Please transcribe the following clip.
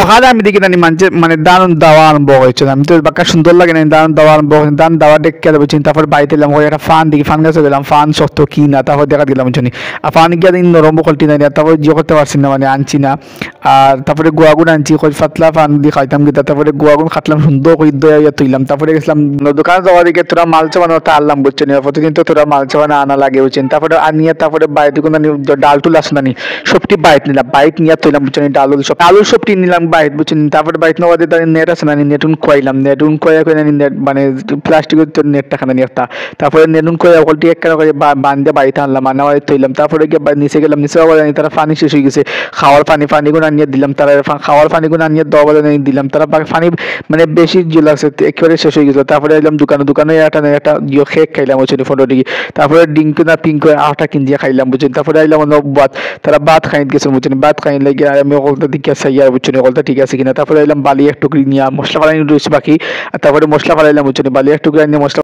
সকালে আমি দেখি জানি মানুষের মানে দারুণ দাওয়া আরম্ভ হয়েছে, আমি তো বাক্কা সুন্দর লাগে না, দারুণ দাওয়া আরম্ভ হয়েছে, দারুণ দাওয়া দেখে দেবো চিন্তা। তারপর বাড়িতে এলাম, ওই একটা ফান দেখি, ফান গাছে গেলাম, ফান শক্ত কি না তারপর দেখা দিলাম শুনি। আর ফান গিয়ে দিন নরম কলটি নাই, তারপর জিও করতে পারছি না, মানে আনছি না। আর তারপরে গোয়াগুন আনছি, কই পাতলা ফান দিয়ে খাইতাম গিয়ে, তারপরে গোয়াগুন খাটলাম সুন্দর করে দইয়া তুইলাম। তারপরে গেছিলাম দোকানে যাওয়া দিকে, তোরা মাল চাবানো আনলাম বুঝছেন, প্রতিদিন তো তোরা মাল চাবানো আনা লাগে বুঝছেন। তারপরে আনিয়ে তারপরে বাইরে কোনো ডাল টুল আসে না নি, সবটি বাইট নিলাম, বাইট নিয়ে তুইলাম বুঝছেন, ডাল সব আলুর সবটি নিলাম বাইট বুঝছেন। তারপরে বাইট নেওয়া দিয়ে তার নেট আছে না, নেটুন কইলাম, নেটুন কয়া করে নেট মানে প্লাস্টিকের তোর নেটটা খানা নিয়ে একটা। তারপরে নেটুন কয়া কলটি এক করে বান্ধে বাড়িতে আনলাম, আনা বাড়ি তুইলাম। তারপরে গিয়ে নিচে গেলাম, নিচে আবার তারা পানি শেষ হয়ে গেছে, খাওয়ার পানিগুলো আনিয়ে দিলাম, তারা খাওয়ার পানিগুলো আনিয়ে দেওয়া দিলাম, তারা পানি মানে বেশি জল আছে একেবারে শেষ হয়ে গেছিল। তারপরে এলাম দোকানে একটা জিও খেক খাইলাম বুঝছেন 15 ডিগ্রি। তারপরে ডিঙ্ক না পিঙ্ক আটা কিনজিয়া খাইলাম বুঝছেন। তারপরে আইলাম ভাত, তারা ভাত খাইতে গেছে বুঝছেন, ভাত খাইন লাগে আমি ওগুলো দিকে সাইয়া বুঝছেন, ওগুলো ঠিক আছে কিনা। তারপরে এলাম বালি এক টুকরি নিয়ে মশলা ফালাই রয়েছে বাকি, আর তারপরে মশলা ফালাইলাম বুঝছেন, বালি এক টুকরি নিয়ে মশলা